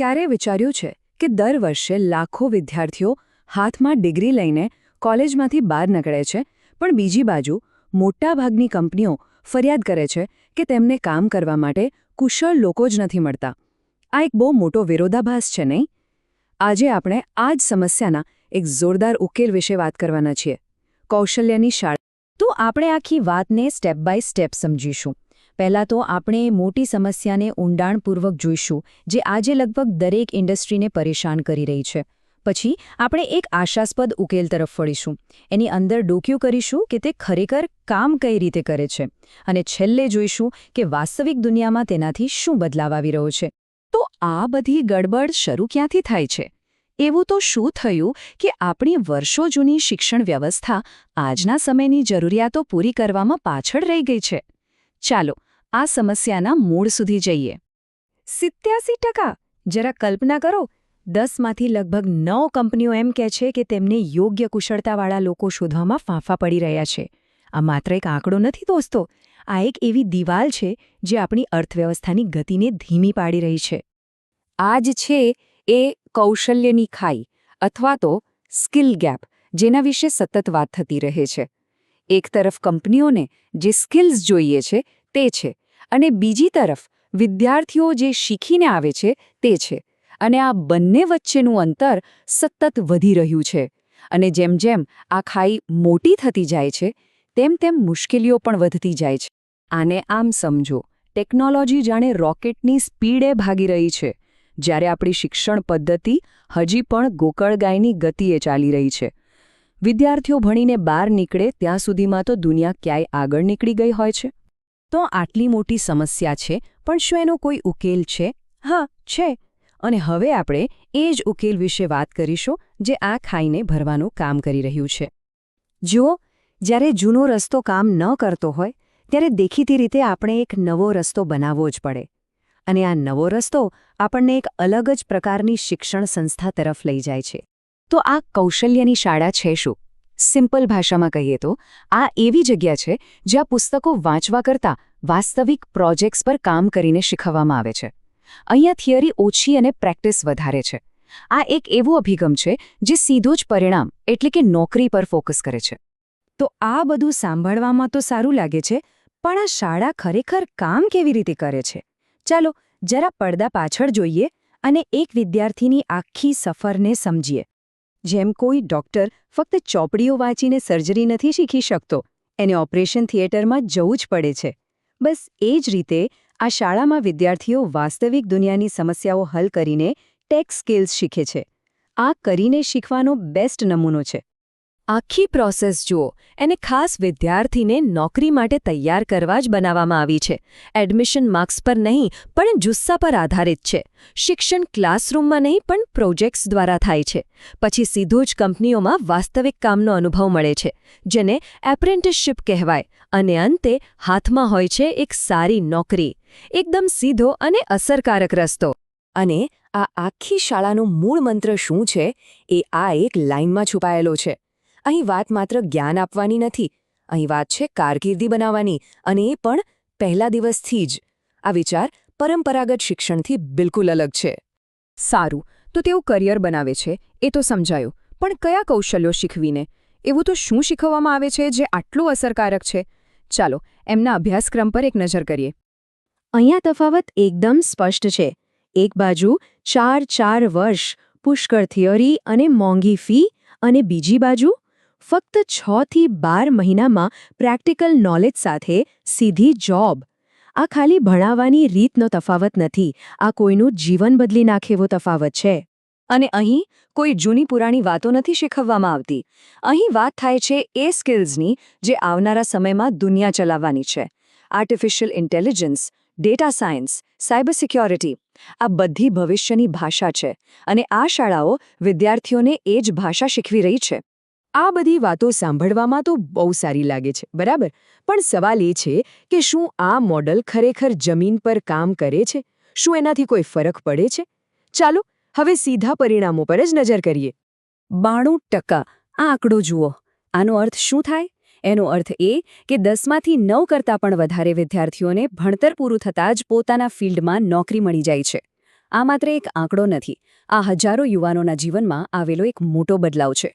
ક્યારે વિચાર્યું છે કે દર વર્ષે લાખો વિદ્યાર્થીઓ હાથમાં ડિગ્રી લઈને કોલેજમાંથી બહાર નીકળે છે, પણ બીજી બાજુ મોટાભાગની કંપનીઓ ફરિયાદ કરે છે કે તેમને કામ કરવા માટે કુશળ લોકો જ નથી મળતા? આ એક બહુ મોટો વિરોધાભાસ છે, નહીં? આજે આપણે આ જ સમસ્યાના એક જોરદાર ઉકેલ વિશે વાત કરવાના છીએ, કૌશલ્યની શાળા. તો આપણે આખી વાતને સ્ટેપ બાય સ્ટેપ સમજીશું. પહેલાં તો આપણે મોટી સમસ્યાને ઊંડાણપૂર્વક જોઈશું, જે આજે લગભગ દરેક ઇન્ડસ્ટ્રીને પરેશાન કરી રહી છે. પછી આપણે એક આશાસ્પદ ઉકેલ તરફ વળીશું, એની અંદર ડોક્યું કરીશું કે તે ખરેખર કામ કઈ રીતે કરે છે, અને છેલ્લે જોઈશું કે વાસ્તવિક દુનિયામાં તેનાથી શું બદલાવ આવી રહ્યો છે. તો આ બધી ગડબડ શરૂ ક્યાંથી થાય છે? એવું તો શું થયું કે આપણી વર્ષો જૂની શિક્ષણ વ્યવસ્થા આજના સમયની જરૂરિયાતો પૂરી કરવામાં પાછળ રહી ગઈ છે? ચાલો આ સમસ્યાના મૂળ સુધી જઈએ. 87%! જરા કલ્પના કરો, 10માંથી લગભગ 9 કંપનીઓ એમ કહે છે કે તેમને યોગ્ય કુશળતાવાળા લોકો શોધવામાં ફાંફા પડી રહ્યા છે. આ માત્ર એક આંકડો નથી દોસ્તો, આ એક એવી દિવાલ છે જે આપણી અર્થવ્યવસ્થાની ગતિને ધીમી પાડી રહી છે. આ જ છે એ કૌશલ્યની ખાઈ અથવા તો સ્કિલ ગેપ, જેના વિશે સતત વાત થતી રહે છે. એક તરફ કંપનીઓને જે સ્કિલ્સ જોઈએ છે તે છે, અને બીજી તરફ વિદ્યાર્થીઓ જે શીખીને આવે છે તે છે, અને આ બંને વચ્ચેનું અંતર સતત વધી રહ્યું છે. અને જેમ જેમ આ ખાઈ મોટી થતી જાય છે તેમ તેમ મુશ્કેલીઓ પણ વધતી જાય છે. આને આમ સમજો, ટેકનોલોજી જાણે રોકેટની સ્પીડે ભાગી રહી છે, જ્યારે આપણી શિક્ષણ પદ્ધતિ હજી પણ ગોકળગાયની ગતિએ ચાલી રહી છે. વિદ્યાર્થીઓ ભણીને બહાર નીકળે ત્યાં સુધીમાં તો દુનિયા ક્યાંય આગળ નીકળી ગઈ હોય છે. તો આટલી મોટી સમસ્યા છે, પણ શું એનો કોઈ ઉકેલ છે? હા, છે. અને હવે આપણે એ જ ઉકેલ વિશે વાત કરીશું, જે આ ખાઈને ભરવાનું કામ કરી રહ્યું છે. જુઓ, જ્યારે જૂનો રસ્તો કામ ન કરતો હોય ત્યારે દેખીતી રીતે આપણે એક નવો રસ્તો બનાવવો જ પડે. અને આ નવો રસ્તો આપણને એક અલગ જ પ્રકારની શિક્ષણ સંસ્થા તરફ લઈ જાય છે. તો આ કૌશલ્યની શાળા છે શું? સિમ્પલ ભાષામાં કહીએ તો આ એવી જગ્યા છે જ્યાં પુસ્તકો વાંચવા કરતાં વાસ્તવિક પ્રોજેક્ટ્સ પર કામ કરીને શીખવવામાં આવે છે. અહીંયા થિયરી ઓછી અને પ્રેક્ટિસ વધારે છે. આ એક એવો અભિગમ છે જે સીધો જ પરિણામ એટલે કે નોકરી પર ફોકસ કરે છે. તો આ બધું સાંભળવામાં તો સારું લાગે છે, પણ આ શાળા ખરેખર કામ કેવી રીતે કરે છે? ચાલો જરા પડદા પાછળ જોઈએ અને એક વિદ્યાર્થીની આખી સફરને સમજીએ. જેમ કોઈ ડૉક્ટર ફક્ત ચોપડીઓ વાંચીને સર્જરી નથી શીખી શકતો, એને ઓપરેશન થિયેટરમાં જવું જ પડે છે. બસ એ જ રીતે આ શાળામાં વિદ્યાર્થીઓ વાસ્તવિક દુનિયાની સમસ્યાઓ હલ કરીને ટેક સ્કિલ્સ શીખે છે. આ કરીને શીખવાનો બેસ્ટ નમૂનો છે. આખી પ્રોસેસ જુઓ, એને ખાસ વિદ્યાર્થીને નોકરી માટે તૈયાર કરવા જ બનાવવામાં આવી છે. એડમિશન માર્ક્સ પર નહીં, પણ જુસ્સા પર આધારિત છે. શિક્ષણ ક્લાસરૂમમાં નહીં, પણ પ્રોજેક્ટ્સ દ્વારા થાય છે. પછી સીધું જ કંપનીઓમાં વાસ્તવિક કામનો અનુભવ મળે છે, જેને એપ્રેન્ટિસશિપ કહેવાય. અને અંતે હાથમાં હોય છે એક સારી નોકરી. એકદમ સીધો અને અસરકારક રસ્તો. અને આ આખી શાળાનો મૂળ મંત્ર શું છે? એ આ એક લાઇનમાં છુપાયેલો છે. અહીં વાત માત્ર જ્ઞાન આપવાની નથી, અહીં વાત છે કારકિર્દી બનાવવાની, અને એ પણ પહેલા દિવસથી જ. આ વિચાર પરંપરાગત શિક્ષણથી બિલકુલ અલગ છે. સારું, તો તેઓ કરિયર બનાવે છે એ તો સમજાયું, પણ કયા કૌશલ્યો શીખવીને? એવું તો શું શીખવવામાં આવે છે જે આટલું અસરકારક છે? ચાલો એમના અભ્યાસક્રમ પર એક નજર કરીએ. અહીંયા તફાવત એકદમ સ્પષ્ટ છે. એક બાજુ 4 વર્ષ પુષ્કળ થિયરી અને મોંઘી ફી, અને બીજી બાજુ ફક્ત 6 થી 12 મહિનામાં પ્રેક્ટિકલ નોલેજ સાથે સીધી જોબ. આ ખાલી ભણાવવાની રીતનો તફાવત નથી, આ કોઈનું જીવન બદલી નાખે એવો તફાવત છે. અને અહીં કોઈ જૂની પુરાણી વાતો નથી શીખવવામાં આવતી. અહીં વાત થાય છે એ સ્કિલ્સની જે આવનારા સમયમાં દુનિયા ચલાવવાની છે. Artificial intelligence, data science, cyber security, આ બધી ભવિષ્યની ભાષા છે, અને આ શાળાઓ વિદ્યાર્થીઓને એ જ ભાષા શીખવી રહી છે. આ બધી વાતો સાંભળવામાં તો બહુ સારી લાગે છે, બરાબર? પણ સવાલ એ છે કે શું આ મોડલ ખરેખર જમીન પર કામ કરે છે? શું એનાથી કોઈ ફરક પડે છે? ચાલો હવે સીધા પરિણામો પર જ નજર કરીએ. 92% આ આંકડો જુઓ. આનો અર્થ શું થાય? એનો અર્થ એ કે 10માંથી 9 કરતાં પણ વધારે વિદ્યાર્થીઓને ભણતર પૂરું થતાં જ પોતાના ફિલ્ડમાં નોકરી મળી જાય છે. આ માત્ર એક આંકડો નથી, આ હજારો યુવાનોના જીવનમાં આવેલો એક મોટો બદલાવ છે.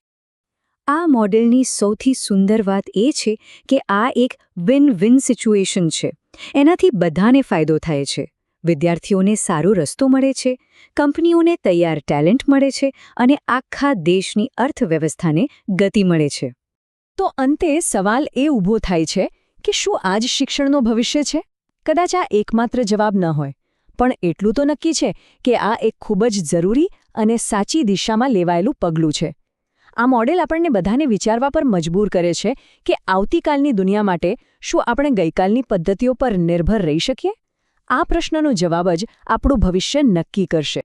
આ મોડેલની સૌથી સુંદર વાત એ છે કે આ એક વિન-વિન સિચ્યુએશન છે. એનાથી બધાને ફાયદો થાય છે. વિદ્યાર્થીઓને સારો રસ્તો મળે છે, કંપનીઓને તૈયાર ટેલેન્ટ મળે છે અને આખા દેશની અર્થવ્યવસ્થાને ગતિ મળે છે. તો અંતે સવાલ એ ઊભો થાય છે કે શું આ જ શિક્ષણનો ભવિષ્ય છે? કદાચ આ એકમાત્ર જવાબ ન હોય, પણ એટલું તો નક્કી છે કે આ એક ખૂબ જ જરૂરી અને સાચી દિશામાં લેવાયેલું પગલું છે. આ મોડેલ આપણને બધાને વિચારવા પર મજબૂર કરે છે કે આવતીકાલની દુનિયા માટે શું આપણે ગઈકાલની પદ્ધતિઓ પર નિર્ભર રહી શકીએ? આ પ્રશ્નનો જવાબ જ આપણું ભવિષ્ય નક્કી કરશે.